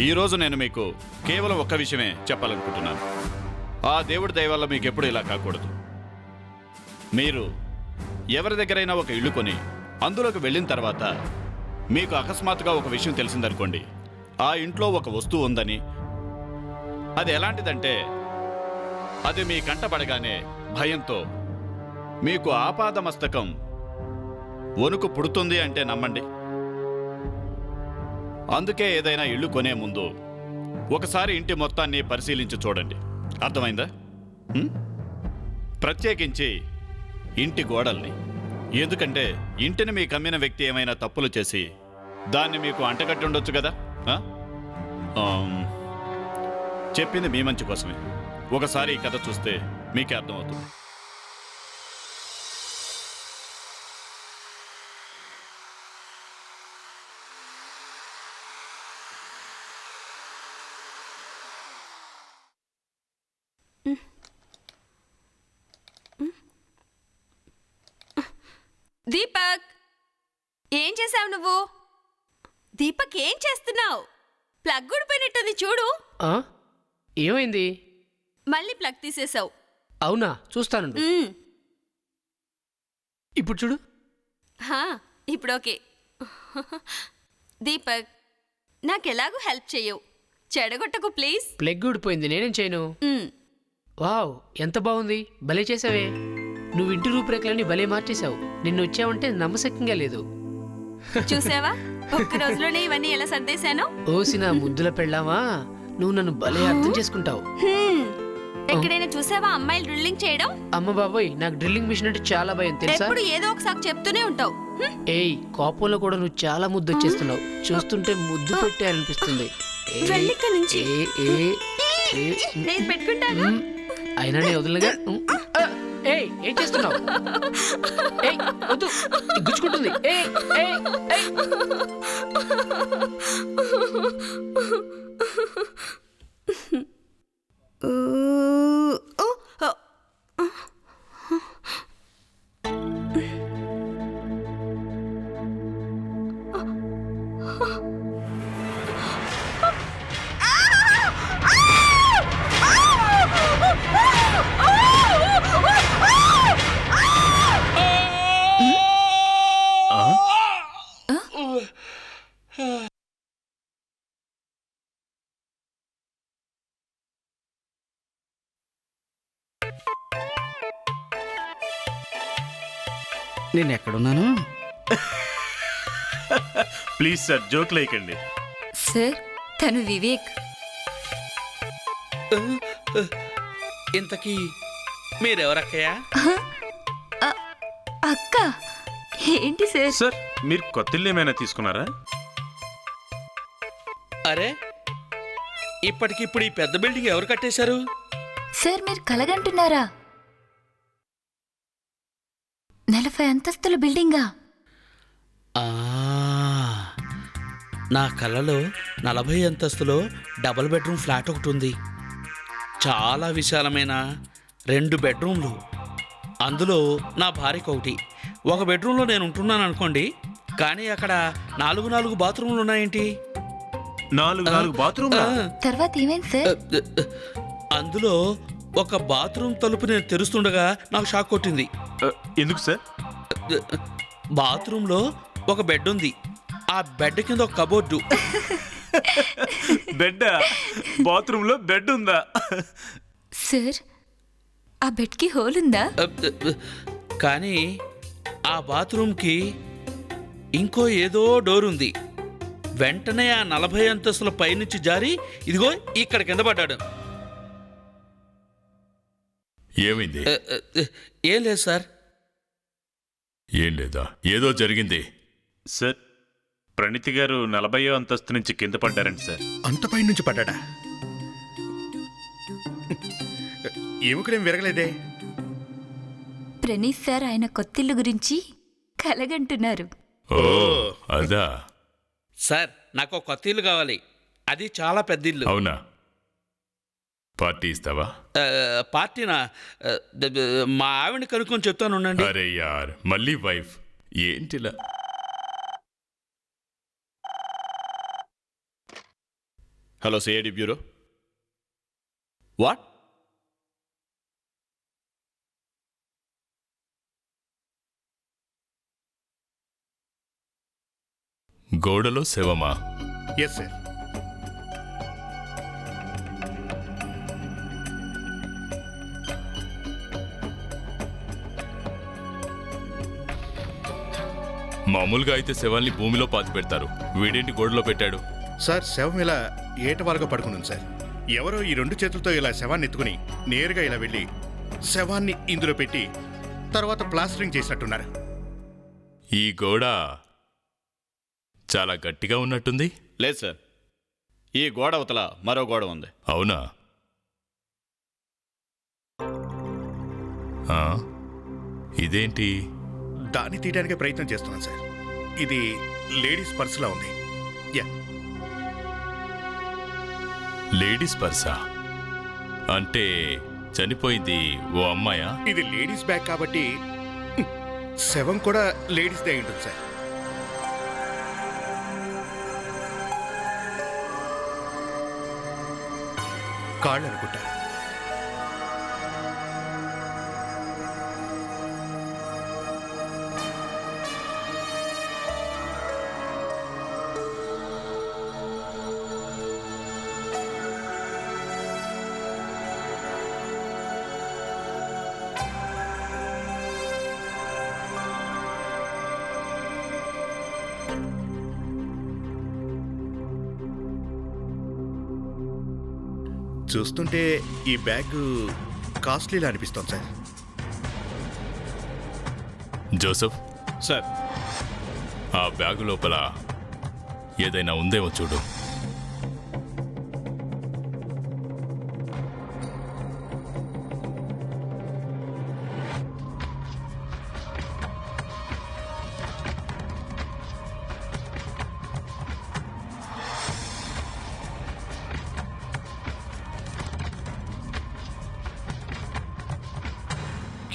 ఈరోజు నేను మీకు కేవలం ఒక్క విషయమే చెప్పాలనుకుంటున్నాను. ఆ దేవుడి దయ వల్ల మీకు ఎప్పుడు ఇలా కాకూడదు. మీరు ఎవరి దగ్గరైనా ఒక ఇల్లు కొని అందులోకి వెళ్ళిన తర్వాత మీకు అకస్మాత్తుగా ఒక విషయం తెలిసిందనుకోండి, ఆ ఇంట్లో ఒక వస్తువు ఉందని. అది ఎలాంటిదంటే అది మీ కంట పడగానే భయంతో మీకు ఆపాదమస్తకం వణుకు పుడుతుంది అంటే నమ్మండి. అందుకే ఏదైనా ఇల్లు కొనే ముందు ఒకసారి ఇంటి మొత్తాన్ని పరిశీలించి చూడండి. అర్థమైందా? ప్రత్యేకించి ఇంటి గోడల్ని. ఎందుకంటే ఇంటిని మీకు అమ్మిన వ్యక్తి ఏమైనా తప్పులు చేసి దాన్ని మీకు అంటగట్టి ఉండొచ్చు కదా. చెప్పింది మీ మంచి కోసమే. ఒకసారి ఈ కథ చూస్తే మీకే అర్థమవుతుంది. దీపక్, ఏం చేసావు నువ్వు? దీపక్, ఏం చేస్తున్నావు? ప్లగ్ ఊడిపోయినట్టుంది చూడు. ఏమైంది? మళ్ళీ ప్లగ్ తీసేసావు. అవునా, చూస్తాను. ఇప్పుడు చూడు. ఇప్పుడు ఓకే. దీపక్, నాకెలాగూ హెల్ప్ చెయ్యవు, చెడగొట్టకు ప్లీజ్. ప్లగ్ ఊడిపోయింది, నేనేం చేయను. వావ్, ఎంత బాగుంది, భలే చేసావే. నువ్వు ఇంటి రూపురేఖలన్నీ భలే మార్చేశావు. నిన్ను వచ్చావంటే నమ్మశక్యంగా లేదు. చూసావా, ఒక్క రోజులోనే ఇవన్నీ ఎలా సర్దేశాను. ఓసిన ముద్దుల పెళ్ళామా, నువ్వు నన్ను భలే అర్థం చేసుకుంటావు. ఎక్కడైనా చూసావా అమ్మాయిలు డ్రిల్లింగ్ చేయడం? అమ్మ బాబోయ్, నాకు డ్రిల్లింగ్ మిషన్ అంటే చాలా భయం తెలుసా. ఎప్పుడు ఏదో ఒకసారి చెప్తూనే ఉంటావు. ఏయ్, కోపంలో కూడా నువ్వు చాలా ముద్దు వచ్చేస్తున్నావు. చూస్తుంటే ముద్దు పెట్టే అనిపిస్తుంది. నేను పెట్టుకుంటాను. అయినా నేను వదలగా. ఏయ్, ఏం చేస్తున్నావు? ఏయ్, వద్దు, గుచ్చుకుంటుంది. ఏయ్ ఏయ్ ఏయ్. నేను ఎక్కడున్నాను? ప్లీజ్ సార్, జోక్ లేకండి. సార్, తను వివేక్. ఇంతకీ మీరెవరక్కయ్యా? అక్క. ఏంటి సార్? సార్, మీరు కొత్త ఇల్లు ఏమైనా తీసుకున్నారా? అరే, ఇప్పటికిప్పుడు ఈ పెద్ద బిల్డింగ్ ఎవరు కట్టేశారు? సార్, మీరు కలగంటున్నారా? 40 అంతస్తుల బిల్డింగా? నా కలలో 40 అంతస్తులో డబుల్ బెడ్రూమ్ ఫ్లాట్ ఒకటి ఉంది. చాలా విశాలమైన 2 బెడ్రూమ్లు. అందులో నా భార్యకు ఒకటి. ఒక బెడ్రూమ్లో నేను ఉంటున్నాను అనుకోండి, కానీ అక్కడ 4 బాత్రూమ్లు ఉన్నాయేంటి? 4 బాత్రూమ్. తర్వాత ఏమైంది సార్? అందులో ఒక బాత్రూమ్ తలుపు నేను తెరుస్తుండగా నాకు షాక్ కొట్టింది. ఎందుకు సార్? బాత్రూంలో ఒక బెడ్ ఉంది, ఆ బెడ్ కింద ఒక కబోర్డు. బెడ్? బాత్రూమ్ లో బెడ్ ఉందా? సార్, ఆ బెడ్కి హోల్ ఉందా? కానీ ఆ బాత్రూమ్కి ఇంకో ఏదో డోర్ ఉంది. వెంటనే ఆ 40 అంతస్తుల పైనుంచి జారి ఇదిగో ఇక్కడ కింద పడ్డాడు. ఏమైంది? ఏం లేదు సార్. ఏం లేదా, ఏదో జరిగింది. సార్, ప్రణీతి గారు 40వ అంతస్తు నుంచి కింద పడ్డారండి సార్. అంత పై నుంచి పడ్డాడా? ఎముకలేం విరగలేదే. ప్రణీత్ సార్ ఆయన కొత్తిల్లు గురించి కలగంటున్నారు. ఓ, అదా. సార్, నాకు కొత్త ఇల్లు కావాలి. అది చాలా పెద్ద ఇల్లు. అవునా? పార్టీ ఇస్తావా? పార్టీనా? మా ఆవిడని కనుక్కొని చెప్తాను ఉండండి. అరే యార్, మళ్ళీ వైఫ్ ఏంటిలా? Hello CID bureau. వాట్? గోడలో శవమా? Yes sir. మామూలుగా అయితే శవాల్ని భూమిలో పాతి పెడతారు, వీడేంటి గోడలో పెట్టాడు? సార్ శవం ఇలా ఏటవాలుగా పడుకున్నాను సార్. ఎవరో ఈ 2 చేతులతో ఇలా శవాన్ని ఎత్తుకుని నేరుగా ఇలా వెళ్ళి శవాన్ని ఇందులో పెట్టి తర్వాత ప్లాస్టరింగ్ చేసినట్టున్నారు. ఈ గోడ చాలా గట్టిగా ఉన్నట్టుంది. లేదు సార్, ఈ గోడ అవతల మరో గోడ ఉంది. అవునా? ఆ, ఇదేంటి? దాన్ని తీయడానికి ప్రయత్నం చేస్తున్నాను సార్. ఇది లేడీస్ పర్సులా ఉంది. యా, లేడీస్ పర్సా? అంటే చనిపోయింది ఓ అమ్మాయా? ఇది లేడీస్ బ్యాగ్ కాబట్టి శవం కూడా లేడీస్దే అయి ఉంటుంది సార్. కాళ్ళు అనుకుంటా. చూస్తుంటే ఈ బ్యాగ్ కాస్ట్లీలా అనిపిస్తోంది సార్. జోసెఫ్, సార్, ఆ బ్యాగు లోపల ఏదైనా ఉందేమో చూడు.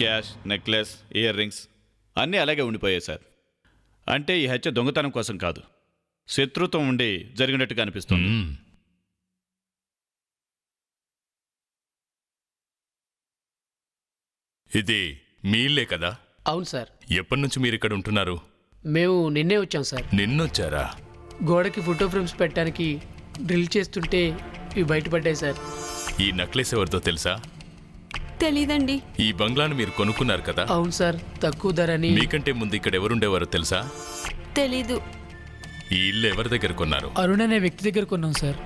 క్యాష్, నెక్లెస్, ఇయర్ రింగ్స్ అన్నీ అలాగే ఉండిపోయాయి సార్. అంటే ఈ హత్య దొంగతనం కోసం కాదు, శత్రుత్వం ఉండి జరిగినట్టుగా అనిపిస్తుంది. మ్మ్. ఇది మీ ఇల్లే కదా? అవును సార్, ఎప్పటి నుంచి మీరు ఇక్కడ ఉంటున్నారు? మేము నిన్నే వచ్చాం సార్. నిన్నొచ్చారా? గోడకి ఫోటో ఫ్రేమ్స్ పెట్టడానికి డ్రిల్ చేస్తుంటే ఇవి బయటపడ్డాయి సార్. ఈ నెక్లెస్ ఎవరితో తెలుసా? తెలీదండి. ఈ బంగ్లాను మీరు కొనుక్కున్నారు కదా? అవును సార్, తక్కువ ధరని. మీకంటే ముందు ఇక్కడ ఎవరుండేవారో తెలుసా? తెలీదు. ఈ ఇల్లు ఎవరి దగ్గర కొన్నారు? అరుణ్ అనే వ్యక్తి దగ్గర కొన్నాం సార్.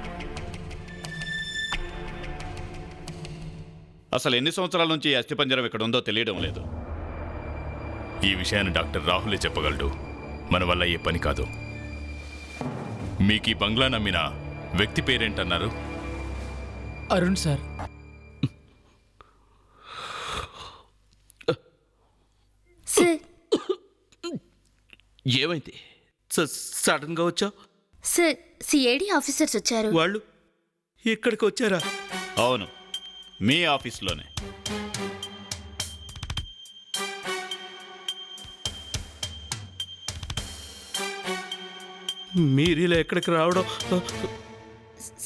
అసలు ఎన్ని సంవత్సరాల నుంచి ఈ అస్థిపంజరం ఇక్కడ ఉందో తెలియడం లేదు. ఈ విషయాన్ని డాక్టర్ రాహులే చెప్పగలడు, మన వల్ల అయ్యే పని కాదు. మీకు ఈ బంగ్లా నమ్మిన వ్యక్తి పేరేంటన్నారు? అరుణ్ సార్. సార్ ఏమైంది? సడన్గా వచ్చావు? సార్ సిఐడి ఆఫీసర్స్ వచ్చారు. వాళ్ళు ఇక్కడికి వచ్చారా? అవును, మీ ఆఫీస్లోనే. మీరు ఇలా ఎక్కడికి రావడం?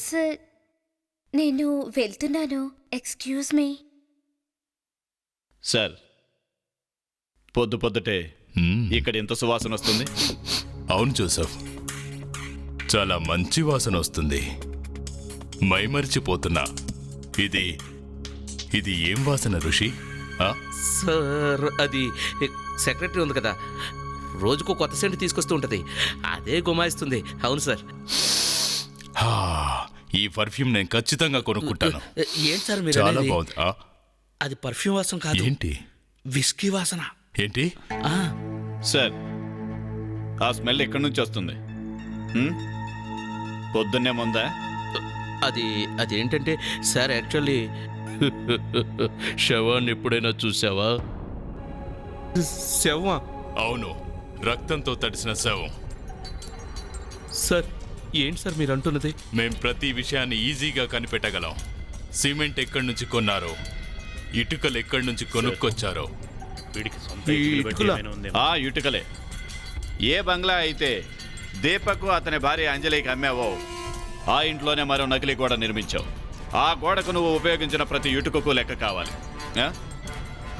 సార్ నేను వెళ్తున్నాను. Excuse me. సార్, పొద్దుటే మ్మ్. ఇక్కడ ఎంత సువాసన వస్తుంది? అవును జోసెఫ్, చాలా మంచి వాసన వస్తుంది. మైమరిచిపోతున్నా. ఇది ఇది ఏం వాసన ఋషి? ఆ? సార్, అది సెక్రటరీ ఉంది కదా, రోజుకో కొత్త సెంట్ తీసుకొస్తూ ఉంటుంది, అదే గుమాయిస్తుంది. అవును సార్. హా, ఈ పర్ఫ్యూమ్ నేను ఖచ్చితంగా కొనుక్కుంటాను. ఏంటి సార్ మీరు చాలా అనేది? బాగుంది. ఆ? అది పర్ఫ్యూమ్ వాసన కాదు, ఏంటి? విస్కీ వాసన. ఏంటి? ఆ, సార్, ఆ స్మెల్ ఎక్కడి నుంచి వస్తుంది? హ్మ్? పొద్దున్నే ముందా? అదేంటంటే సార్, యాక్చువల్లీ శవాన్ని ఎప్పుడైనా చూసావా? శవమా? అవును, రక్తంతో తడిసిన శవం. సార్, ఏంటి సార్ మీరు అంటున్నది? మేం ప్రతి విషయాన్ని ఈజీగా కనిపెట్టగలం. సిమెంట్ ఎక్కడి నుంచి కొన్నారో, ఇటుకలు ఎక్కడి నుంచి కొనుక్కొచ్చారో. ఈ ఇటుకలా? ఆ ఇటుకలే. ఏ బంగ్లా అయితే దీపకు అతని భార్య అంజలికి అమ్మావో ఆ ఇంట్లోనే మరో నకిలీ గోడ నిర్మించావు. ఆ గోడకు నువ్వు ఉపయోగించిన ప్రతి ఇటుకకు లెక్క కావాలి. ఆ?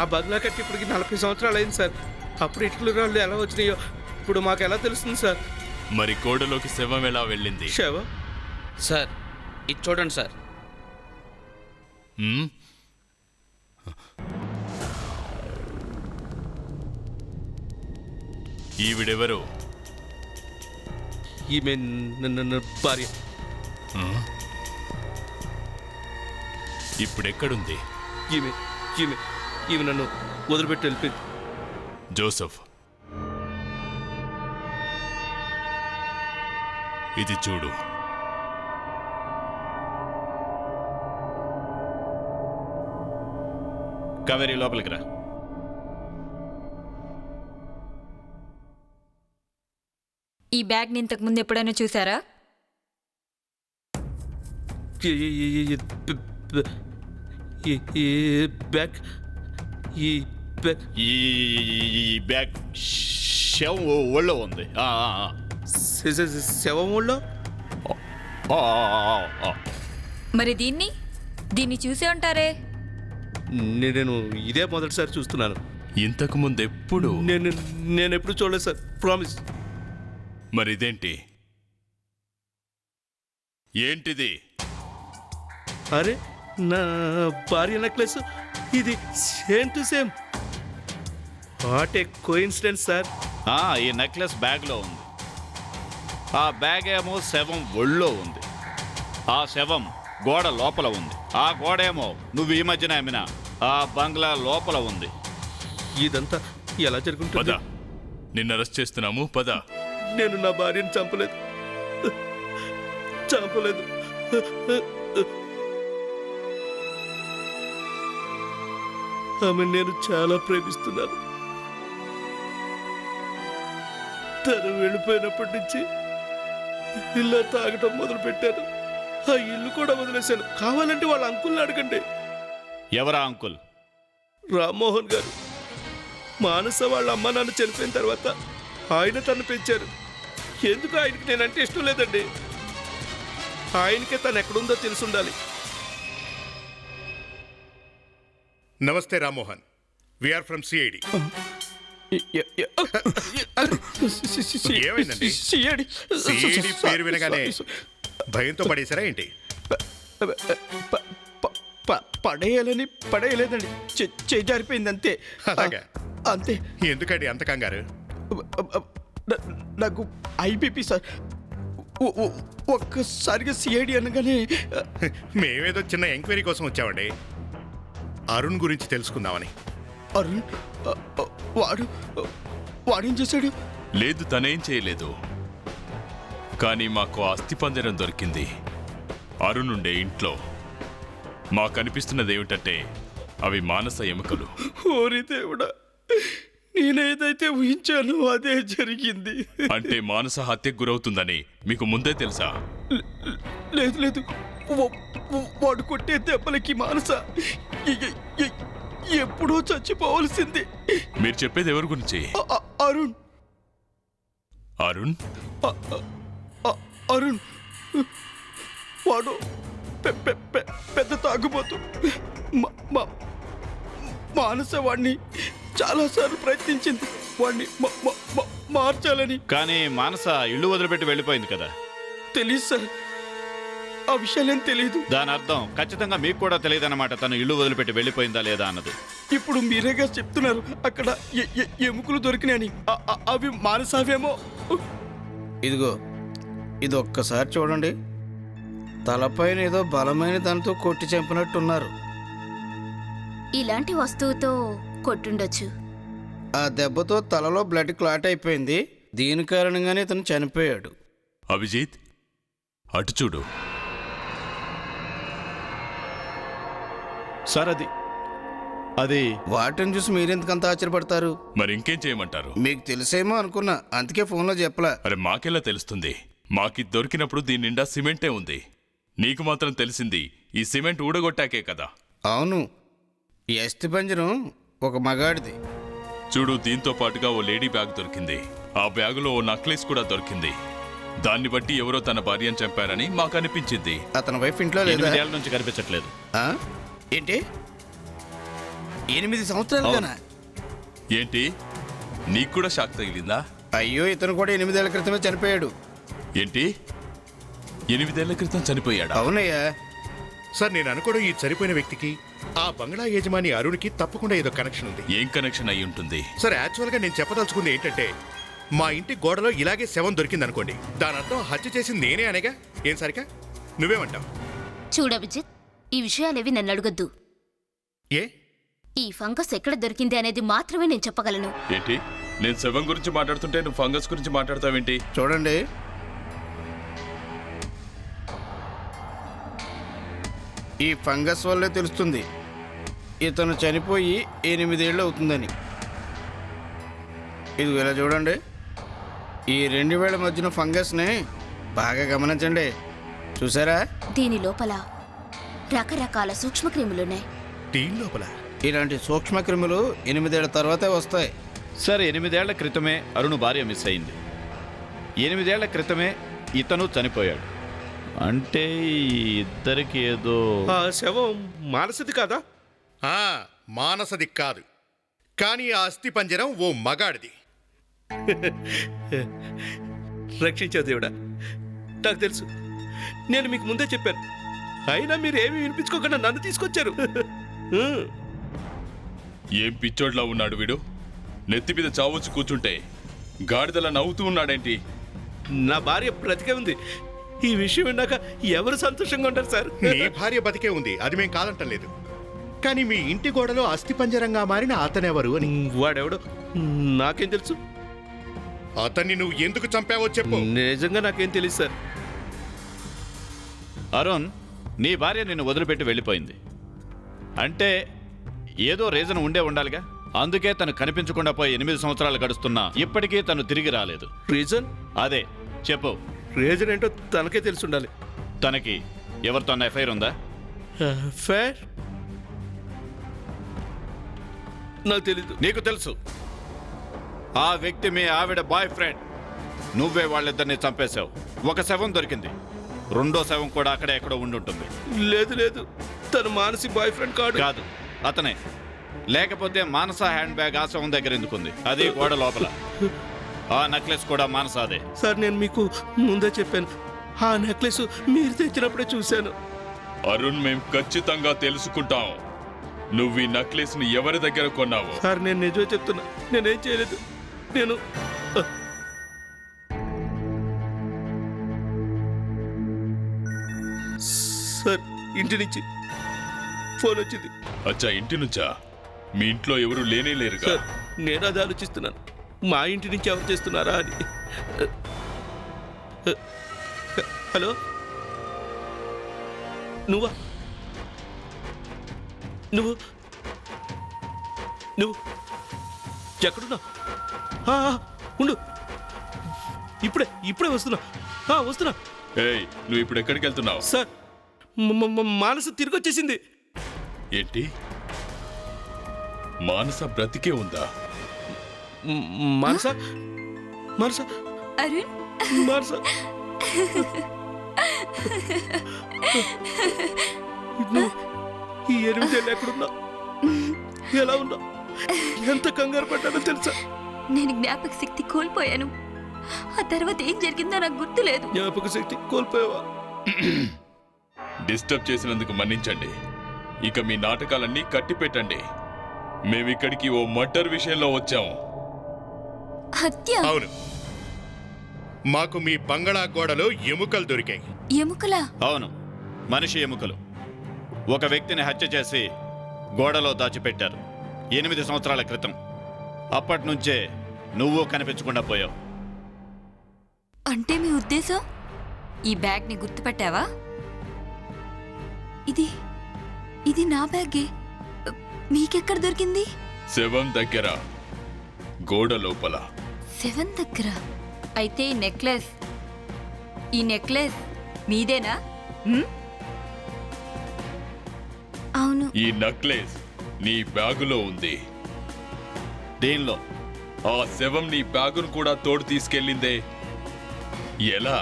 ఆ బంగ్లా కట్టి ఇప్పటికి 40 సంవత్సరాలు అయింది సార్. అప్పుడు ఇటుకలు రాళ్ళు ఎలా వచ్చినాయో ఇప్పుడు మాకు ఎలా తెలుస్తుంది సార్? మరి గోడలోకి శవం ఎలా వెళ్ళింది? శవ సార్, ఇది చూడండి సార్. హ్మ్? ఈవిడెవరు? ఈమె భార్య. ఆ? ఇప్పుడెక్కడుంది? ఈమె ఈమె ఈమె నన్ను వదిలిపెట్టి వెళ్ళిపోయింది. జోసెఫ్, ఇది చూడు. కావేరి లోపలికి రా. ఈ బ్యాగ్ని ఇంతకు ముందు ఎప్పుడైనా చూసారా? బ్యాగ్ ఈ బ్యాగ్ ఈ బ్యాగ్ శవం ఒళ్ళో ఉంది. శవం ఊళ్ళో మరి దీన్ని చూసే ఉంటారే. నేను ఇదే మొదటిసారి చూస్తున్నాను. ఇంతకు ముందెప్పుడు? నేను ఎప్పుడు చూడలేదు సార్, ప్రామిస్. మరిదేంటి? ఏంటిది? అరే, నా భార్య నెక్లెస్ ఇది same to same. What a coincidence sir. ఈ నెక్లెస్ బ్యాగ్లో ఉంది. ఆ బ్యాగ్ ఏమో శవం ఒళ్ళో ఉంది. ఆ శవం గోడ లోపల ఉంది. ఆ గోడ ఏమో నువ్వు ఈ మధ్యన అమ్మిన ఆ బంగ్లా లోపల ఉంది. ఇదంతా ఎలా పద, జరుగుతుంది? నిన్ను అరెస్ట్ చేస్తున్నాము. పద. నేను నా భార్యను చంపలేదు. ఆమె నేను చాలా ప్రేమిస్తున్నాను. తను వెళ్ళిపోయినప్పటి నుంచి ఇలా తాగటం మొదలు పెట్టాను. ఆ ఇల్లు కూడా వదిలేశాను. కావాలంటే వాళ్ళ అంకుల్ని అడగండి. ఎవరా అంకుల్? రామ్మోహన్ గారు. మానస వాళ్ళ అమ్మ నాన్న చనిపోయిన తర్వాత ఆయన తను పెంచారు. ఎందుకు ఆయనకి నేనంటే ఇష్టం లేదండి. ఆయనకే తను ఎక్కడుందో తెలుసుండాలి. నమస్తే రామ్మోహన్, వీఆర్ ఫ్రమ్ సిఐడి. ఏమైందండి? సిఐడి పేరు వినగానే భయంతో పడేశారా ఏంటి? పడేయాలని పడేయలేదండి, చేజారిపోయింది అంతే. అలాగా? అంతే. ఎందుకండి అంత కంగారు? నాకు ఐబీపీ సార్. ఒక్కసారిగా సిఐడి అనగానే మేమేదో చిన్న ఎంక్వైరీ కోసం వచ్చామండి. అరుణ్ గురించి తెలుసుకుందామని. అరుణ్ వాడేం చేశాడు? లేదు, తనేం చేయలేదు. కానీ మాకు అస్థిపంజరం దొరికింది అరుణ్ ఉండే ఇంట్లో. మాకు అనిపిస్తున్నది ఏమిటంటే అవి మానస ఎముకలు. ఓరి దేవుడా, నేనేదైతే ఊహించానో అదే జరిగింది. అంటే మానస హత్యకు గురవుతుందని మీకు ముందే తెలుసా? లేదు, వాడు కొట్టే దెబ్బలకి మానస ఎప్పుడో చచ్చిపోవలసింది. మీరు చెప్పేది ఎవరి గురించి? అరుణ్ అరుణ్? అరుణ్ వాడు పెద్ద తాగుబోతు. మానస వాడిని చాలాసార్లు ప్రయత్నించింది వాడిని మార్చాలని. కానీ మానస ఇల్లు వదిలిపెట్టి వెళ్ళిపోయింది కదా. తెలీదు సార్, ఆ విషయాలేం తెలీదు. దాని అర్థం ఖచ్చితంగా మీకు కూడా తెలియదన్నమాట తను ఇల్లు వదిలిపెట్టి వెళ్ళిపోయిందా లేదా అన్నది. ఇప్పుడు మీరేగా చెప్తున్నారు అక్కడ ఎముకలు దొరికినాయని. అవి మానసావేమో. ఇదిగో, ఇది ఒక్కసారి చూడండి. తలపైన ఏదో బలమైన దానితో కొట్టి చంపినట్టున్నారు. ఇలాంటి వస్తువుతో కొట్టుండొచ్చు. ఆ దెబ్బతో తలలో బ్లడ్ క్లాట్ అయిపోయింది. దీని కారణంగానే ఇతను చనిపోయాడు. అభిజిత్, అటు చూడు. సార్ అది వాటిని చూసి మీరెందుకంత ఆశ్చర్యపడతారు? మరి ఇంకేం చేయమంటారు? మీకు తెలిసేమో అనుకున్నా, అందుకే ఫోన్లో చెప్పలా. అరే, మాకెలా తెలుస్తుంది? మాకి దొరికినప్పుడు దీని నిండా సిమెంటే ఉంది. నీకు మాత్రం తెలిసింది ఈ సిమెంట్ ఊడగొట్టాకే కదా. అవును, ఈ అస్థిపంజరం ఒక మగాడిది. చూడు, దీంతో పాటుగా ఓ లేడీ బ్యాగ్ దొరికింది. ఆ బ్యాగులో ఓ నక్లెస్ కూడా దొరికింది. దాన్ని బట్టి ఎవరో తన భార్యను చంపారని మాకు అనిపించింది. అతని వైఫ్ ఇంట్లో లేదా? 8 ఏళ్ల నుంచి కనిపించట్లేదు. ఆ? ఏంటి 8 సంవత్సరాలుగానా? ఏంటి, నీకు కూడా షాక్ తగిలిందా? అయ్యో, ఇతను కూడా 8 ఏళ్ల క్రితమే చనిపోయాడు. ఏంటి, 8 ఏళ్ల క్రితం చనిపోయాడా? అవునయ్యా. సార్, నేను అనుకోవడం ఈ చనిపోయిన వ్యక్తికి ఆ బంగ్లా యజమాని అరుణ్కి తప్పకుండా ఏదో కనెక్షన్ ఉంది. ఏం కనెక్షన్ అయి ఉంటుంది? సార్, యాక్చువల్గా నేను చెప్పదలుచుకుంది ఏంటంటే, మా ఇంటి గోడలో ఇలాగే శవం దొరికిందనుకోండి, దాని అర్థం హత్య చేసింది నేనే అనేగా. ఏం సరికా? నువ్వేమంటావు? చూడ అభిజిత్, ఈ విషయాలేవి నన్ను అడగద్దు. ఏ? ఈ ఫంగస్ ఎక్కడ దొరికింది అనేది మాత్రమే నేను చెప్పగలను. ఏంటి, నేను శవం గురించి మాట్లాడుతుంటే నువ్వు ఫంగస్ గురించి మాట్లాడతావేంటి? చూడండి, ఈ ఫంగస్ వల్లే తెలుస్తుంది ఇతను చనిపోయి 8 ఏళ్ళు అవుతుందని. ఇది ఇలా చూడండి, ఈ 2 వేళ్ల మధ్యన ఫంగస్ని బాగా గమనించండి. చూసారా? దీని లోపల రకరకాల సూక్ష్మక్రిములున్నాయి. దీని లోపల ఇలాంటి సూక్ష్మక్రిములు 8 ఏళ్ల తర్వాతే వస్తాయి. సరే, 8 ఏళ్ల క్రితమే అరుణ్ భార్య మిస్ అయింది. 8 ఏళ్ల క్రితమే ఇతను చనిపోయాడు. అంటే ఈ ఇద్దరికి ఏదో ఆ శవం మానసిది కాదా? మానసది కాదు, కానీ ఆ అస్థి పంజరం ఓ మగాడిది. రక్షించే దేవుడా, నాకు తెలుసు, నేను మీకు ముందే చెప్పాను. అయినా మీరు ఏమీ వినిపించుకోకుండా నన్ను తీసుకొచ్చారు. ఏం పిచ్చోడ్లా ఉన్నాడు వీడు? నెత్తి మీద చావచ్చు కూర్చుంటే గాడిదలా నవ్వుతూ ఉన్నాడేంటి? నా భార్య బ్రతికే ఉంది. ఈ విషయం విన్నాక ఎవరు సంతోషంగా ఉంటారు సార్? నీ భార్య బతికే ఉంది, అది మేం కాదంటం లేదు. కానీ మీ ఇంటి గోడలో అస్థి పంజరంగా మారిన అతనెవరు అని. వాడెవడు నాకేం తెలుసు? అతన్ని నువ్వు ఎందుకు చంపావో చెప్పు. నిజంగా నాకేం తెలియదు సార్. అరుణ్, నీ భార్య నిన్ను వదిలిపెట్టి వెళ్ళిపోయింది అంటే ఏదో రీజన్ ఉండే ఉండాలిగా. అందుకే తను కనిపించకుండా పోయి 8 సంవత్సరాలు గడుస్తున్నా ఇప్పటికీ తను తిరిగి రాలేదు. రీజన్? అదే చెప్పు. రీజన్ ఏంటో తనకే తెలిసి ఉండాలి. తనకి ఎవరితో ఎఫ్ఐఆర్ ఉందా? ఫేర్ నాకు తెలీదు. నీకు తెలుసు. ఆ వ్యక్తి మీ ఆవిడ బాయ్ ఫ్రెండ్. నువ్వే వాళ్ళిద్దరిని చంపేశావు. ఒక శవం దొరికింది, 2వ శవం కూడా అక్కడే ఎక్కడో ఉండుంటుంది. లేదు లేదు, తను మానసి బాయ్ ఫ్రెండ్ కాదు, అతనే. లేకపోతే మానస హ్యాండ్ బ్యాగ్ ఆ శవం దగ్గర ఎందుకుంది? అది గోడ లోపల. ఆ నెక్లెస్ కూడా మానసాదే. సార్, నేను మీకు ముందే చెప్పాను, ఆ నెక్లెస్ మీరు తెచ్చినప్పుడే చూశాను. అరుణ్, మేం ఖచ్చితంగా తెలుసుకుంటాం నువ్వు ఈ నెక్లెస్ ని ఎవరి దగ్గర కొన్నావు. సార్, నేను నిజమే చెప్తున్నా, నేనేం చేయలేదు. నేను సార్, ఇంటి నుంచి ఫోన్ వచ్చింది. అచ్చా, ఇంటి నుంచా? మీ ఇంట్లో ఎవరు లేనే లేరుగా? సార్, నేను అది ఆలోచిస్తున్నాను, మా ఇంటి నుంచి ఎవరు చేస్తున్నారా అని. హలో, నువ్వా? నువ్వు నువ్వు ఎక్కడున్నావు? ఉండు, ఇప్పుడే వస్తున్నా. ఏయ్, నువ్వు ఇప్పుడు ఎక్కడికి వెళ్తున్నావు? సార్, మానస తిరిగి వచ్చేసింది. ఏంటి, మానస బ్రతికే ఉందా? మానస అరుణ్, మానస నువ్వు ఈ 8 ఏళ్ళు ఎక్కడున్నా? ఎలా ఉన్నా? ఎంత కంగారు పడ్డానో తెలుసా? నేను జ్ఞాపక శక్తి కోల్పోయాను. ఆ తర్వాత ఏం జరిగిందో నాకు గుర్తులేదు. జ్ఞాపక శక్తి కోల్పోయావా? డిస్టర్బ్ చేసినందుకు మన్నించండి. ఇక మీ నాటకాలన్నీ కట్టిపెట్టండి. మేమిక్కడికి ఓ మర్డర్ విషయంలో వచ్చాము. హత్య? అవును, మాకు మీ బంగళా గోడలో ఎముకలు దొరికాయి. ఎముకలా? అవును, మనిషి ఎముకలు. ఒక వ్యక్తిని హత్య చేసి గోడలో దాచిపెట్టారు 8 సంవత్సరాల క్రితం. అప్పటి నుంచే నువ్వు కనిపించకుండా పోయావు. అంటే మీ ఉద్దేశం ఈ బ్యాగ్ని గుర్తుపట్టావా? ఇది నా బ్యాగే. మీకెక్కడ దొరికింది? శవం దగ్గర, గోడ లోపల. శవం దగ్గర? అయితే ఈ నెక్లెస్ మీదేనా? అవును. ఈ నెక్లెస్ నీ బ్యాగులో ఉంది. దీనిలో ఆ శవం నీ బ్యాగును కూడా తోడు తీసుకెళ్ళిందే ఎలా?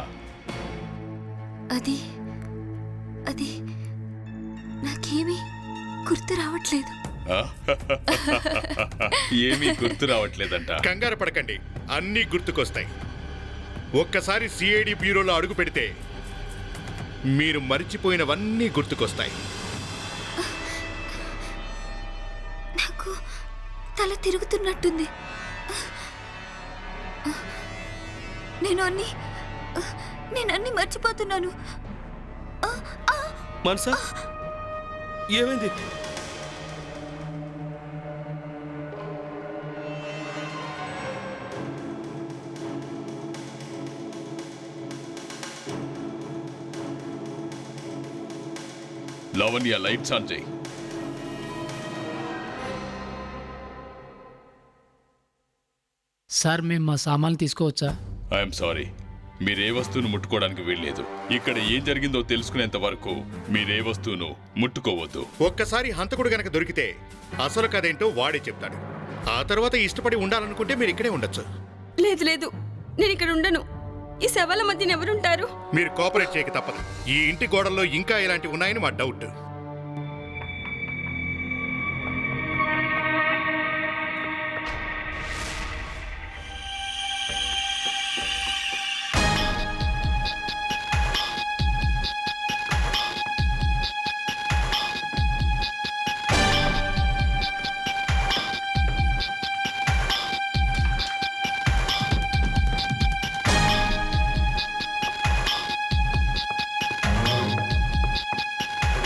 అది అది నాకేమీ గుర్తు రావట్లేదు. ఏమీ గుర్తు రావట్లేదంట. కంగారు పడకండి, అన్నీ గుర్తుకొస్తాయి. ఒక్కసారి సిఐడి బ్యూరోలో అడుగు పెడితే మీరు మర్చిపోయినవన్నీ గుర్తుకొస్తాయి. నాకు తల తిరుగుతున్నట్టుంది. నేను అన్ని మర్చిపోతున్నాను. మనసా ఏమైంది? లావణ్య, లైట్స్ ఆన్ చేయి. సార్ మేము మా సామాన్లు తీసుకోవచ్చా? ఐఎమ్ సారీ, మీరే వస్తువును ముట్టుకోవడానికి వీల్లేదు. ఇక్కడ ఏం జరిగిందో తెలుసుకునేంత వరకు మీరే వస్తువును ముట్టుకోవద్దు. ఒక్కసారి హంతకుడు గనక దొరికితే అసలు కదేంటో వాడే చెప్తాడు. ఆ తర్వాత ఇష్టపడి ఉండాలనుకుంటే మీరు ఇక్కడే ఉండొచ్చు. లేదు లేదు, నేను ఇక్కడ ఉండను. ఈ శవాల మధ్యన ఎవరుంటారు? మీరు కోఆపరేట్ చేయక తప్పదు. ఈ ఇంటి గోడల్లో ఇంకా ఇలాంటివి ఉన్నాయని మా డౌట్.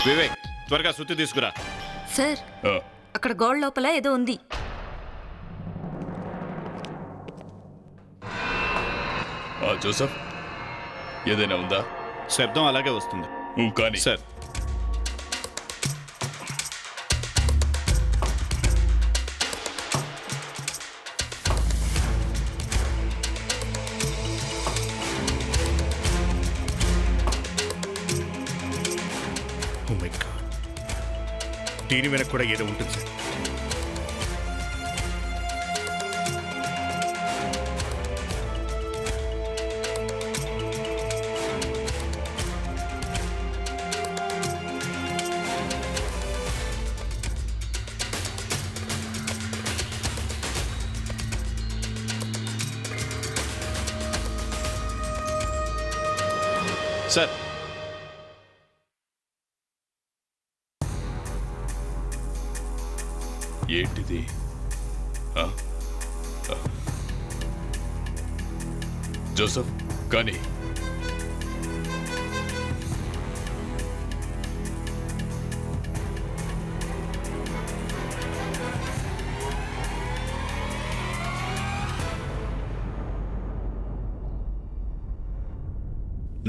వివేక్, త్వరగా సుత్తి తీసుకురా. సార్, ఆ, అక్కడ గోడ లోపల ఏదో ఉంది. జోసఫ్, ఏదైనా ఉందా? శబ్దం అలాగే వస్తుంది. కానీ సార్, Oh my God. దీని వెనక కూడా ఏదో ఉంటుంది సార్. సార్, ఏంటిది? ఆ? ఆ. జోసఫ్, కానీ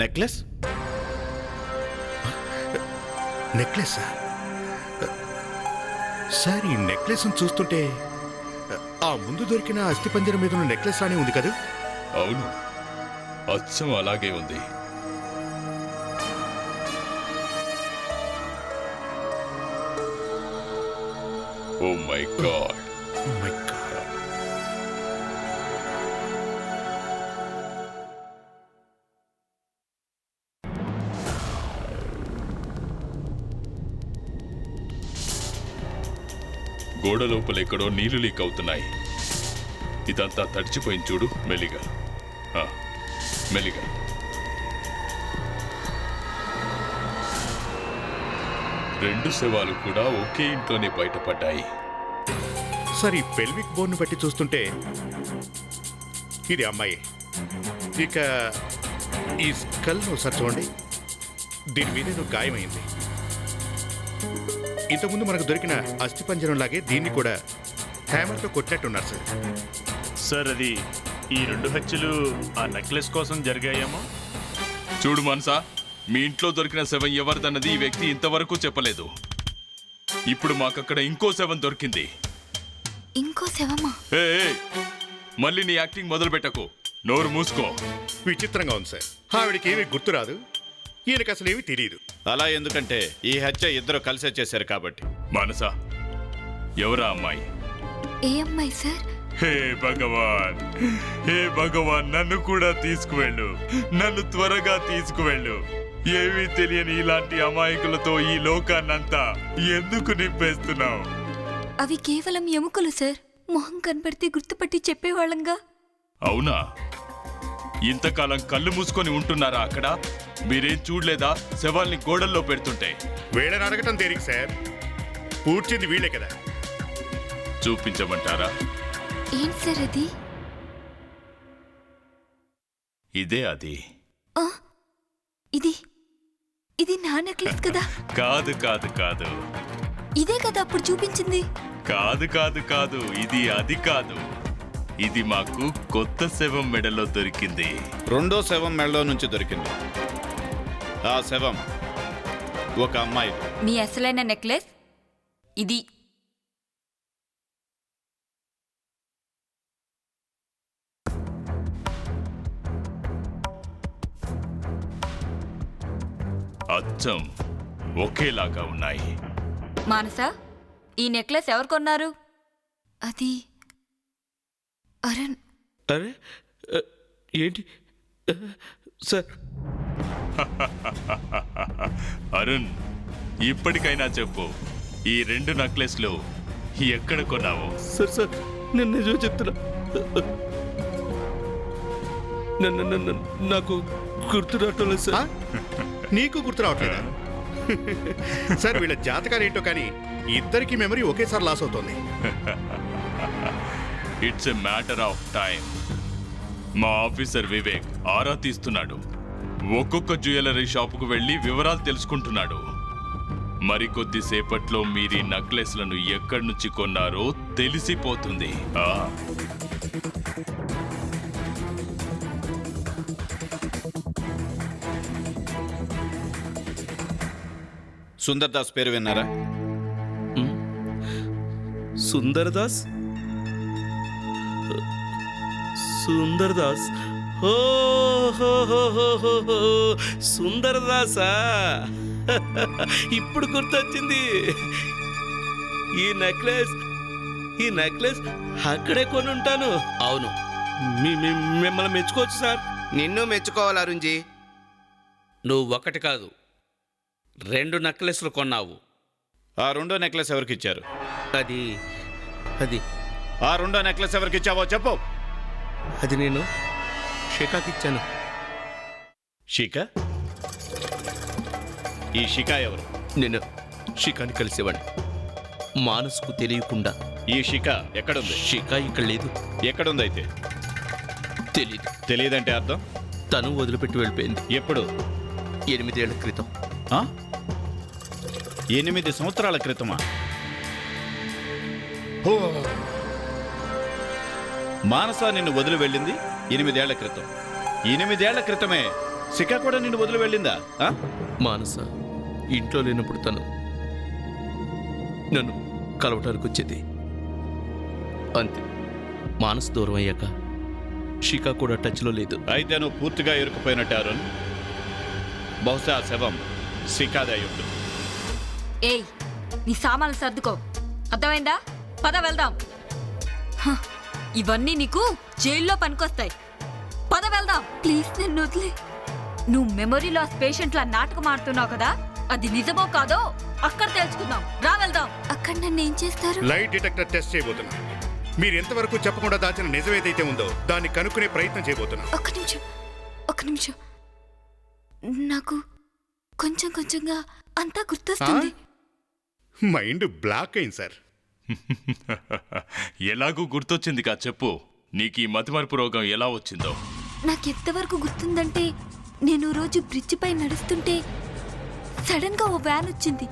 నెక్లెస్ నెక్లెస్ సార్, ఈ నెక్లెస్ చూస్తుంటే ఆ ముందు దొరికిన అస్థిపంజరం మీద ఉన్న నెక్లెస్ లానే ఉంది కదా? అవును, అచ్చం అలాగే ఉంది. Oh my God. Oh my God. గోడ లోపల ఎక్కడో నీళ్లు లీక్ అవుతున్నాయి. ఇదంతా తడిచిపోయింది చూడు. మెల్లిగా, ఆ, మెల్లిగా. రెండు శవాలు కూడా ఒకే ఇంట్లోనే బయటపడ్డాయి. సార్, ఈ పెల్విక్ బోన్ బట్టి చూస్తుంటే ఇది అమ్మాయి. ఇక ఈ స్కల్ ఒకసారి చూడండి, దీని మీద ఏదో గాయమైంది. ఇంతకుముందు మనకు దొరికిన అస్థిపంజరం లాగే దీన్ని కూడా హ్యామర్తో కొట్టినట్టున్నారు సార్. సార్, అది ఈ రెండు హత్యలు ఆ నెక్లెస్ కోసం జరిగాయేమో. చూడు మనసా, మీ ఇంట్లో దొరికిన శవం ఎవరిదన్నది ఈ వ్యక్తి ఇంతవరకు చెప్పలేదు. ఇప్పుడు మాకక్కడ ఇంకో శవం దొరికింది. ఇంకో శవమా? ఏ, మళ్ళీ నీ యాక్టింగ్ మొదలు పెట్టకు. నోరు మూసుకో. విచిత్రంగా ఉంది సార్. ఆవిడికి ఏమీ గుర్తురాదు, ఈయనకు అసలు ఏమీ తెలియదు. అలా ఎందుకంటే ఈ హత్య ఇద్దరు కలిసే చేశారు కాబట్టి. మనసా, ఎవరా అమ్మాయి? ఏ అమ్మాయి సార్? హే భగవాన్, హే భగవాన్, నన్ను కూడా తీసుకువెళ్ళు. నన్ను త్వరగా తీసుకువెళ్ళు. ఏమీ తెలియని ఇలాంటి అమాయకులతో ఈ లోకాన్నంతా ఎందుకు నింపేస్తున్నావు? అవి కేవలం ఎముకలు సార్. మొహం కనపడితే గుర్తుపట్టి చెప్పేవాళ్ళంగా. అవునా? ఇంతకాలం కళ్ళు మూసుకొని ఉంటున్నారా అక్కడ? మీరేం చూడలేదా శవాల్ని గోడల్లో పెడుతుంటే? వీళ్ళని అడగటం దేనికి సార్? పూడ్చింది వీళ్ళే కదా. చూపించమంటారా? ఏంటి సార్ అది? ఇదే అది. ఆ, ఇది ఇది నా నెక్లెస్ కదా? కాదు కాదు కాదు ఇదే కదా అప్పుడు చూపించింది? కాదు కాదు కాదు ఇది అది కాదు. ఇది మాకు కొత్త శవం మెడలో దొరికింది. రెండో శవం మెడలో నుంచి దొరికింది. ఆ శవం ఒక అమ్మాయి. మీ అసలైన నెక్లెస్ ఇది. అచ్చం ఒకేలాగా ఉన్నాయి. మానస, ఈ నెక్లెస్ ఎవరు కొన్నారు? అది అరుణ్. అరే ఏంటి సార్? అరుణ్, ఇప్పటికైనా చెప్పు, ఈ 2 నెక్లెస్లు ఎక్కడ కొన్నావు? సార్ నేను నిజం చెప్తున్నా. నాకు గుర్తు రావటం లేదు సార్. నీకు గుర్తు రావట్లేదా? సార్ వీళ్ళ జాతకాలు ఏంటో కానీ ఇద్దరికి మెమరీ ఒకేసారి లాస్ అవుతుంది. It's a matter of time. మా ఆఫీసర్ వివేక్ ఆరా తీస్తున్నాడు. ఒక్కొక్క జ్యువెలరీ షాపుకు వెళ్ళి వివరాలు తెలుసుకుంటున్నాడు. మరికొద్దిసేపట్లో మీరు ఈ నెక్లెస్లను ఎక్కడి నుంచి కొన్నారో తెలిసిపోతుంది. సుందర్ దాస్ పేరు విన్నారా? సుందర్ దాస్? సుందర్ దాస్? ఓ సుందర్ దాసా? ఇప్పుడు గుర్తొచ్చింది. ఈ నెక్లెస్ అక్కడే కొని ఉంటాను. అవును. మిమ్మల్ని మెచ్చుకోవచ్చు సార్. నిన్ను మెచ్చుకోవాలి అరుణ్జీ. నువ్వు ఒకటి కాదు 2 నెక్లెస్లు కొన్నావు. ఆ రెండో నెక్లెస్ ఎవరికి ఇచ్చారు? అది ఆ రెండో నెక్లెస్ ఎవరికి ఇచ్చావో చెప్పు. అది నేను షికాకి ఇచ్చాను. షిక? ఈ షిక ఎవరు? నేను షికాని కలిసేవాడిని మానసుకు తెలియకుండా. ఈ షిక ఎక్కడుంది? షికా ఇక్కడ లేదు. ఎక్కడుంది అయితే? తెలీదు. తెలియదంటే అర్థం? తను వదిలిపెట్టి వెళ్ళిపోయింది. ఎప్పుడు? 8 ఏళ్ల క్రితం. 8 సంవత్సరాల క్రితమా? మానస నిన్ను వదిలి వెళ్ళింది 8 ఏళ్ల క్రితం. 8 ఏళ్ల క్రితమే శిఖ కూడా నిన్ను వదిలి వెళ్ళిందా? మానస ఇంట్లో లేనప్పుడు తను నన్ను కలవటానికి వచ్చేది. అంతే. మానస దూరం అయ్యాక షికా కూడా టచ్లో లేదు. అయితే నువ్వు పూర్తిగా ఇరుక్కుపోయినట్టు అరుణ్. బహుశా ఆ శవం శిఖాదే అయి ఉంటుంది. ఏయ్, నీ సామాన్లు సర్దుకో. అర్థమైందా? పద వెళ్దాం. ఇవన్నీ నీకు జైల్లో పనికొస్తాయి. పద వెళ్దాం. ప్లీజ్ నన్ను వదిలే. నువ్వు మెమరీ లాస్ పేషెంట్లా నాటకం ఆడుతున్నావు కదా, అది నిజమో కాదో అక్కడ తెలుసుకుందాం. రా వెళ్దాం. అక్కడ నన్ను ఏం చేస్తారు? లైట్ డిటెక్టర్ టెస్ట్ చేయబోతున్నా. మీరు ఎంతవరకు చెప్పకుండా దాచిన నిజం ఏదైతే ఉందో దాన్ని కనుక్కునే ప్రయత్నం చేయబోతున్నా. ఒక్క నిమిషం. నాకు కొంచెంగా అంతా గుర్తొస్తుంది. మైండ్ బ్లాక్ అయింది సార్. ఎలాగూ గుర్తొచ్చిందిగా చెప్పు. నీకు ఈ మతిమరుపు రోగం ఎలా వచ్చిందో? నాకెంతవరకు గుర్తుందంటే, నేను రోజు బ్రిడ్జ్ పై నడుస్తుంటే సడన్ గా ఓ వ్యాన్ వచ్చింది.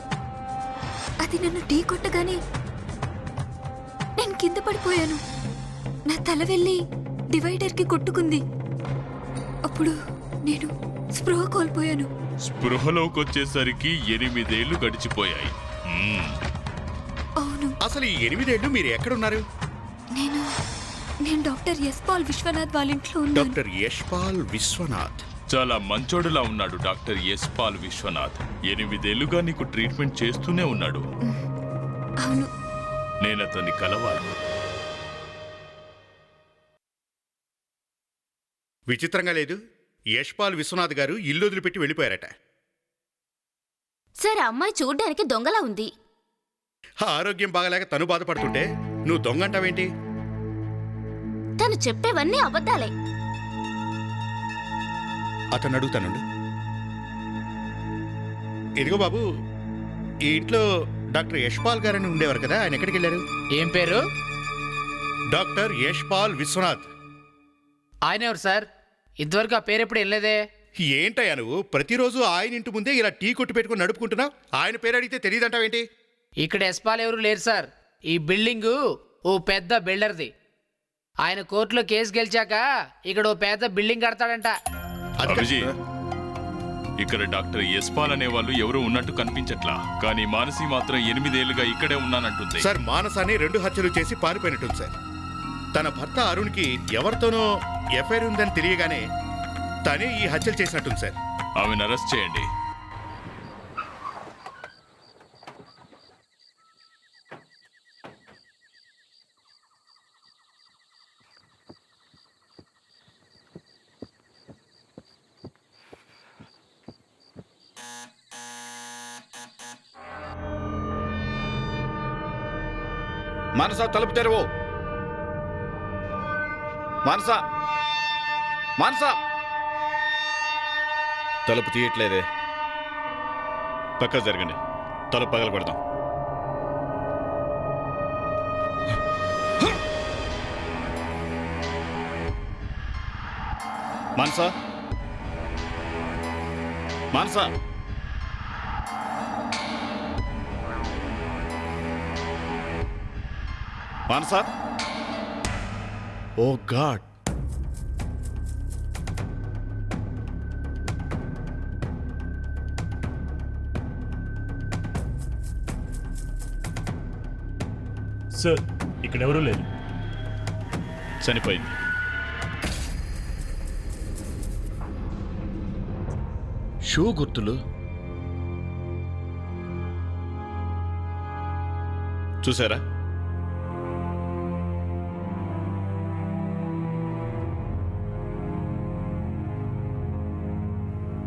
అది నన్ను ఢీ కొట్టగానే నేను కింద పడిపోయాను. నా తల వెళ్ళి డివైడర్ కి కొట్టుకుంది. అప్పుడు నేను స్పృహ కోల్పోయాను. స్పృహలోకి వచ్చేసరికి 8 ఏళ్లు గడిచిపోయాయి. అవును. అసలు ఈ 8 ఏళ్ళు మీరు ఎక్కడున్నారు? నేను డాక్టర్ ఎస్ పాల్ విశ్వనాథ్ వాళ్ళ ఇంట్లో ఉన్నాను. డాక్టర్ యశ్పాల్ విశ్వనాథ్ చాలా మంచోడులా ఉన్నాడు డాక్టర్ ఎస్ పాల్ విశ్వనాథ్. 8 ఏళ్లుగా నీకు ట్రీట్మెంట్ చేస్తూనే ఉన్నాడు. అవును. నేను అతన్ని కలవాలి. విచిత్రంగా లేదు? యశ్పాల్ విశ్వనాథ్ గారు ఇల్లు వదిలిపెట్టి వెళ్ళిపోయారట. సార్ ఆ అమ్మాయి చూడ్డానికి దొంగలా ఉంది. ఆరోగ్యం బాగలేక తను బాధపడుతుంటే నువ్వు దొంగ అంటావేంటి? తను చెప్పేవన్నీ అబద్ధాలే. అతను అడుగుతానుండు. ఇదిగో బాబు, ఈ ఇంట్లో డాక్టర్ యశ్పాల్ గారని ఉండేవారు కదా, ఆయన ఎక్కడికి వెళ్ళారు? ఏం పేరు? డాక్టర్ యశ్పాల్ విశ్వనాథ్. ఆయన ఎవరు సార్? ఇంతవరకు ఆ పేరు ఎప్పుడు వెళ్ళలేదే. ఏంటయ్యా నువ్వు ప్రతిరోజు ఆయన ఇంటి ముందే ఇలా టీ కొట్టు పెట్టుకుని నడుపుకుంటున్నావు? ఆయన పేరు అడిగితే తెలియదంటావేంటి? ఇక్కడ ఎస్పాల్ ఎవరు లేరు సార్. ఈ బిల్డింగు ఓ పెద్ద బిల్డర్ది. ఆయన కోర్టులో కేసు గెలిచాక ఇక్కడ ఓ పెద్ద బిల్డింగ్ కడతాడంట. అభిజీ, ఇక్కడ డాక్టర్ యశ్పాల్ అనే వాళ్ళు ఎవరు ఉన్నట్టు కనిపించట్లా, కానీ మానసి మాత్రం 8 ఏళ్లుగా ఇక్కడే ఉన్నానంటుంది. సార్, మానసాన్ని 2 హత్యలు చేసి పారిపోయినట్టుంది సార్. తన భర్త అరుణ్కి ఎవరితోనో ఎఫ్ఐఆర్ ఉందని తెలియగానే తనే ఈ హత్యలు చేసినట్టుంది సార్. ఆమెను అరెస్ట్ చేయండి. మనసా, తలుపు తెరవు. మనసా, మనసా, తలుపు తీయట్లేదే. పక్క జరగండి, తలుపు పగల కొడదాం. మనసా, మనసా, మనసా. ఓ గాడ్, సార్ ఇక్కడ ఎవరూ లేరు. చనిపోయింది. షూ గుర్తులు చూసారా?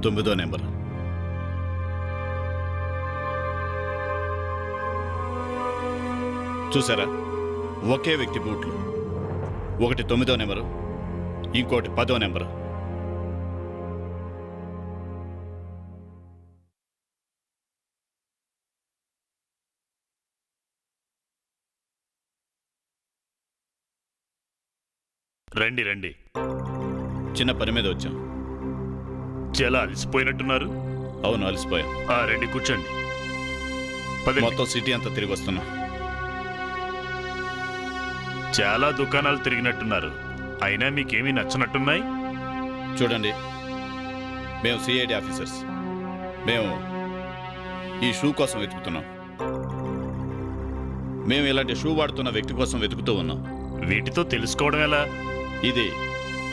తొమ్మిదో నెంబర్. చూసారా? ఒకే వ్యక్తి బూట్లు. ఒకటి 9వ నెంబరు, ఇంకోటి 10వ నెంబరు. రండి రండి. చిన్న పని మీద వచ్చాం. చాలా అలసిపోయినట్టున్నారు. అవును, అలసిపోయాం. రండి కూర్చోండి. మొత్తం సిటీ అంతా తిరిగి వస్తున్నాం. చాలా దుకాణాలు తిరిగినట్టున్నారు. అయినా మీకేమీ నచ్చనట్టున్నాయి. చూడండి, మేము సిఐడి ఆఫీసర్స్. మేము ఈ షూ కోసం వెతుకుతున్నాం. మేము ఇలాంటి షూ వాడుతున్న వ్యక్తి కోసం వెతుకుతూ ఉన్నాం. వీటితో తెలుసుకోవడం ఎలా? ఇది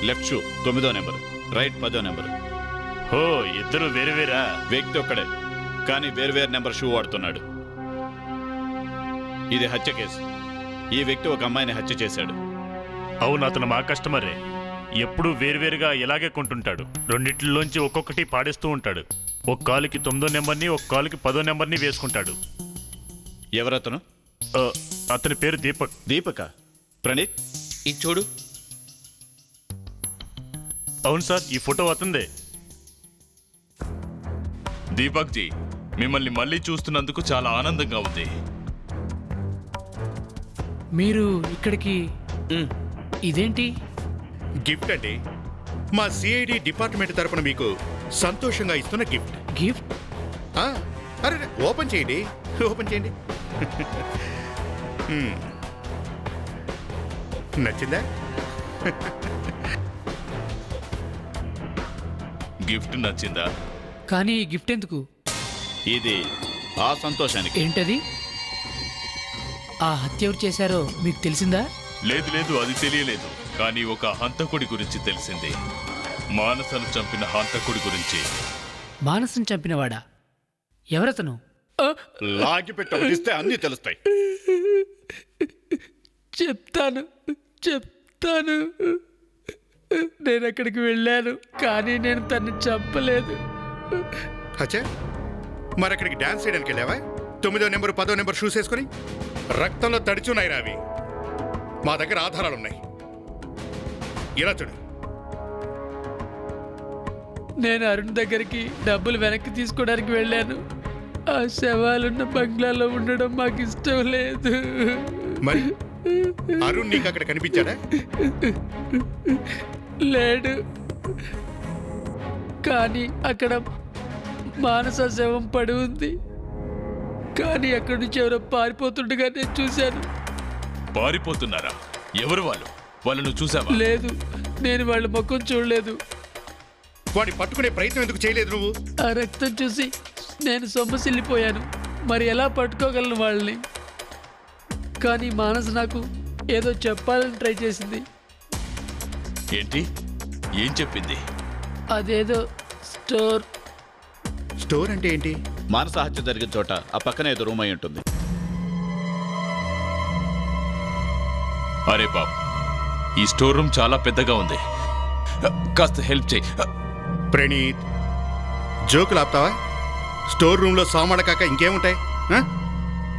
లెఫ్ట్ షూ 9వ నెంబర్, రైట్ 10వ నెంబర్. ఓ, ఇద్దరు వేరు వేరా? వ్యక్తి ఒక్కడే, కానీ వేరు నెంబర్ షూ వాడుతున్నాడు. ఇది హత్య కేసు. ఈ వ్యక్తి ఒక అమ్మాయిని హత్య చేశాడు. అవును, అతను మా కస్టమరే. ఎప్పుడూ వేరువేరుగా ఇలాగే కొంటుంటాడు. రెండిట్లోంచి ఒక్కొక్కటి పాడేస్తూ ఉంటాడు. ఒక కాలుకి 9వ నెంబర్ని, ఒక కాలుకి 10వ నెంబర్ని వేసుకుంటాడు. ఎవరతను? అతని పేరు దీపక్. దీపక? ప్రణీత్, ఇది చూడు. అవును సార్, ఈ ఫోటో అతందే. దీపక్ జీ, మిమ్మల్ని మళ్ళీ చూస్తున్నందుకు చాలా ఆనందంగా ఉంది. మీరు ఇక్కడికి ఇదేంటి? గిఫ్ట్ అండి. మా సిఐడి డిపార్ట్మెంట్ తరపున మీకు సంతోషంగా ఇస్తున్న గిఫ్ట్. గిఫ్ట్? అరే, ఓపెన్ చేయండి, ఓపెన్ చేయండి. నచ్చిందా? గిఫ్ట్ నచ్చిందా? కానీ ఈ గిఫ్ట్ ఎందుకు? ఇది ఆ సంతోషానికి. ఏంటది? ఆ హత్య ఎవరు చేశారో మీకు తెలిసిందా? లేదు లేదు, అది తెలియలేదు. కానీ ఒక హంతకుడి గురించి తెలిసింది. మానసను చంపిన హంతకుడి గురించి. మానసుని చంపినవాడా? ఎవరతను? లాగి పెట్టిస్తే అన్నీ తెలుస్తాయి. చెప్తాను. నేను అక్కడికి వెళ్ళాను, కానీ నేను తన్ని చంపలేదు. అచ్చా, మరి అక్కడికి డాన్స్ చేయడానికి వెళ్ళావా? 9వ నెంబరు 10వ నెంబర్ షూస్ వేసుకొని రక్తంలో తడిచున్నాయి రావి. మా దగ్గర ఆధారాలు ఉన్నాయి. ఇలా చూడు. నేను అరుణ్ దగ్గరికి డబ్బులు వెనక్కి తీసుకోవడానికి వెళ్ళాను. ఆ శవాలున్న బంగ్లాలో ఉండడం మాకు ఇష్టం లేదు. మరి అరుణ్ నీకు అక్కడ కనిపించాడా? లేడు. కానీ అక్కడ మానస శవం పడి ఉంది. కానీ అక్కడి నుంచి ఎవరో పారిపోతుండగా నేను చూశాను. పారిపోతున్నారా? ఎవరు వాళ్ళు? వాళ్ళను చూసావా? లేదు, నేను వాళ్ళ ముఖం చూడలేదు. వాడిని పట్టుకునే ప్రయత్నం ఎందుకు చేయలేదు నువ్వు? ఆ రక్తం చూసి నేను సొమ్మసిల్లిపోయాను. మరి ఎలా పట్టుకోగలను వాళ్ళని? కానీ మానస నాకు ఏదో చెప్పాలని ట్రై చేసింది. ఏంటి? ఏం చెప్పింది? అదేదో స్టోర్. స్టోర్ అంటే ఏంటి? మానస హత్య జరిగిన చోట ఆ పక్కనే ఏదో రూమ్ అయి ఉంటుంది. అరే బాబ్, ఈ స్టోర్ రూమ్ చాలా పెద్దగా ఉంది. కాస్త హెల్ప్ చేయి. ప్రణీత్, జోకులు ఆపుతావా? స్టోర్ రూమ్లో సామాన్లు కాక ఇంకేముంటాయి?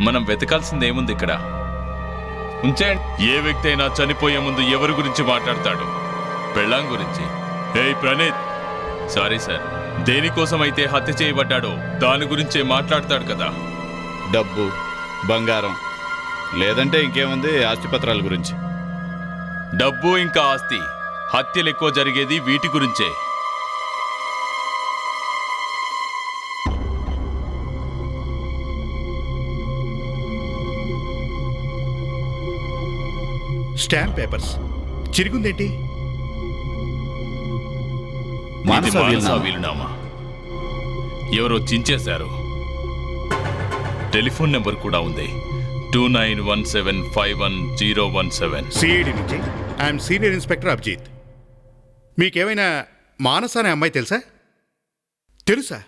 మనం వెతకాల్సింది ఏముంది ఇక్కడ? ఉంచేయండి. ఏ వ్యక్తి అయినా చనిపోయే ముందు ఎవరి గురించి మాట్లాడతాడు? పెళ్ళాం గురించి. హే ప్రణీత్, సారీ సార్, దేనికోసం అయితే హత్య చేయబడ్డాడో దాని గురించే మాట్లాడతాడు కదా. డబ్బు, బంగారం, లేదంటే ఇంకేముంది ఆస్తిపత్రాల గురించి. డబ్బు ఇంకా ఆస్తి, హత్యలు ఎక్కువ జరిగేది వీటి గురించే. Stamp papers. చిరిగుందేంటి? ఇది మానస మానస వీలునామా. వీలునామా. ఎవరో చించేశారు. టెలిఫోన్ నెంబర్ కూడా ఉంది. 2917511017. సిఐడి నుంచి. I'm senior inspector Abhijit. మీకేమైనా మానస అనే అమ్మాయి తెలుసా? తెలుసా?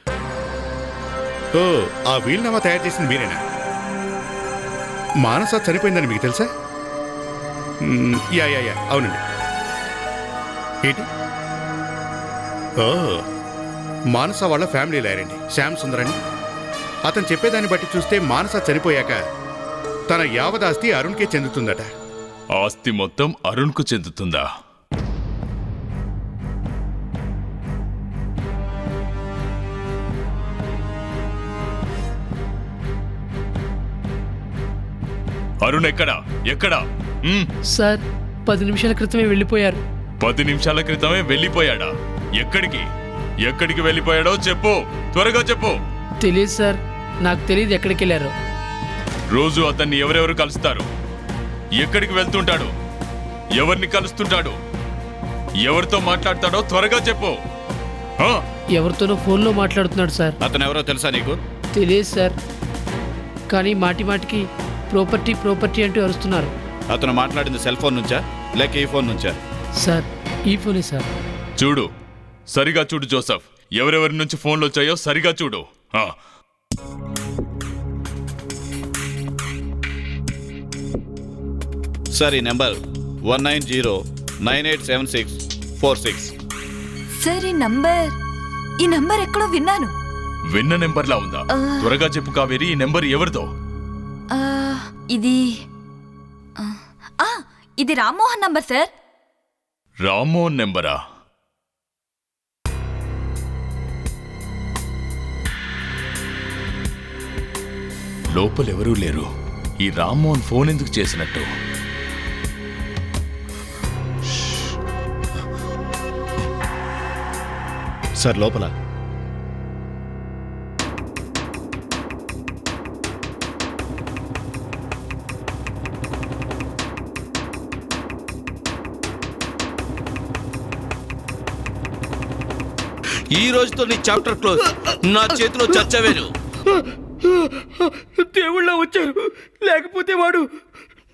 ఓ, ఆ వీలునామా తయారు చేసింది మీరేనా? మానస చనిపోయిందని మీకు తెలుసా? యా యా యా, అవునండి. ఏంటి? ఓ, మానస వాళ్ళ ఫ్యామిలీ లాయరండి, శ్యామ్ సుందర్ అని. అతను చెప్పేదాన్ని బట్టి చూస్తే మానస చనిపోయాక తన యావదాస్తి అరుణ్కే చెందుతుందట. ఆస్తి మొత్తం అరుణ్కు చెందుతుందా? అరుణ్ ఎక్కడా? ఎక్కడా? సార్, 10 నిమిషాల క్రితమే వెళ్ళిపోయారు. 10 నిమిషాల క్రితమే వెళ్ళిపోయాడా? ఎక్కడికి? ఎక్కడికి వెళ్ళిపోయాడో చెప్పు, త్వరగా చెప్పు. తెలియదు సార్, నాకు తెలియదు ఎక్కడికి వెళ్ళారో. రోజు అతన్ని ఎవరెవరు కలుస్తారు? ఎక్కడికి వెళ్తుంటాడు? ఎవరిని కలుస్తుంటాడు? ఎవరితో మాట్లాడతాడో త్వరగా చెప్పు. ఎవరితోనో ఫోన్లో మాట్లాడుతున్నాడు సార్. అతను ఎవరో తెలుసా నీకు? తెలియదు సార్, కానీ మాటి మాటికి ప్రాపర్టీ ప్రాపర్టీ అంటూ అరుస్తున్నారు. అతను మాట్లాడింది సెల్ ఫోన్ నుంచా లేక ఈ ఫోన్ నుంచా? సార్, ఈ ఫోనే సార్. చూడు, సరిగా చూడు జోసఫ్. ఎవరెవరి నుంచి ఫోన్లు వచ్చాయో సరిగా చూడు. సార్, ఈ నెంబర్ 190987646. సార్, ఈ నంబర్ ఎక్కడో విన్నాను. విన్న నెంబర్లా ఉందా? త్వరగా చెప్పు కావేరి, ఈ నెంబర్ ఎవరిదో? ఇది రామ్మోహన్ నంబర్ సార్. రామ్మోహన్ నెంబరా? లోపలెవరూ లేరు. ఈ రామ్మోహన్ ఫోన్ ఎందుకు చేసినట్టు? సార్, లోపల ఈ రోజుతో నీ చాప్టర్ క్లోజ్. నా చేతిలో చచ్చవేను. దేవుళ్ళ వచ్చారు, లేకపోతే వాడు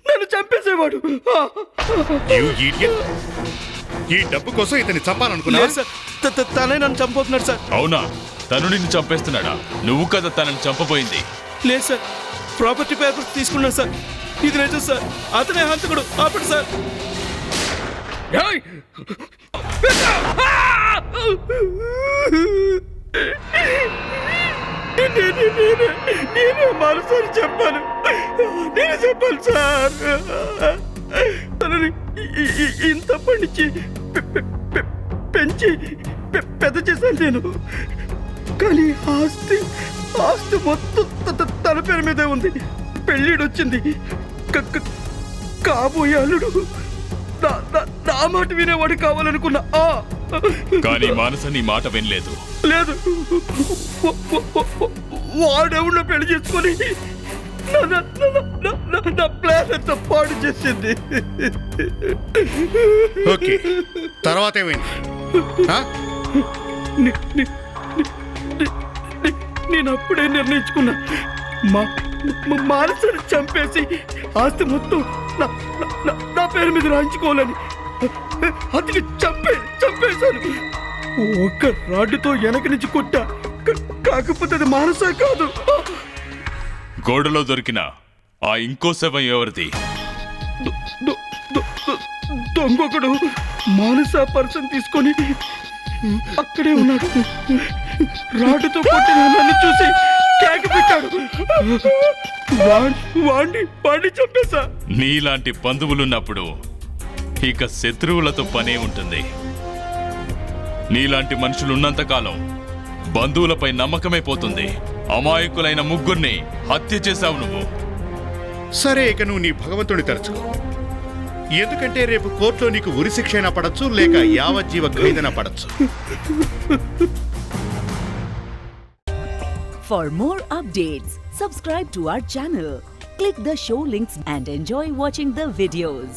నన్ను చంపేసేవాడు. You idiot! ఈ డబ్బు కోసం ఇతన్ని చంపాలనుకున్నా? లేదు సార్, తనే నన్ను చంపుతున్నాడు సార్. అవునా? తను నిన్ను చంపేస్తున్నాడా? నువ్వు కదా తనని చంపబోయింది. లేదు సార్, ప్రాపర్టీ పేపర్స్ తీసుకున్నాను సార్. ఇది నిజం సార్, అతనే హంతకుడు. ఆపండి సార్. నేనే మనసారి చెప్పాను. నేను చెప్పాను సార్. తనని ఇంత పండించి పెంచి పెద్ద చేశాను నేను. కానీ ఆస్తి మొత్తం తన పేరు మీదే ఉంది. పెళ్ళిడొచ్చింది. కాబోయే అల్లుడు నా మాట వినేవాడు కావాలనుకున్నా. కానీ మానస నీ మాట వినలేదు. లేదు, వాడెవడో పెళ్లి చేసుకొని నా ప్లాన్ అంతా పాడు చేసింది. ఓకే, తర్వాత ఏమైంది? ఆ? నేను అప్పుడే నిర్ణయించుకున్నా. మానసని చంపేసి ఆస్తి మొత్తం నా పేరు మీద రాయించుకోవాలని. అందుకే చంపేశాను. ఒక్క రాడ్డుతో వెనక నుంచి కొట్టా. కాకపోతే అది మానస కాదు. గోడలో దొరికిన ఆ ఇంకో శవం ఎవరిది? దొంగొకడు మానస పర్సన్ తీసుకొని అక్కడే ఉన్నాడు. రాడ్డుతో కొట్టిన నన్ను చూసి కేక పెట్టాడు. వాణ్ణి చంపేశా. నీలాంటి బంధువులున్నప్పుడు ఇక శత్రువులతో పనే ఉంటుంది. నీలాంటి మనుషులున్నంతకాలం బంధువులపై నమ్మకమే పోతుంది. అమాయకులైన ముగ్గురిని హత్య చేశావు నువ్వు. సరే, ఇక నువ్వు నీ భగవంతుని తలుచుకో. ఎందుకంటే రేపు కోర్టులో నీకు ఉరి శిక్ష అయినా పడచ్చు, లేక యావజ్జీవ ఖైదైనా పడచ్చు. For more updates, subscribe to our channel, click the show links and enjoy watching the videos.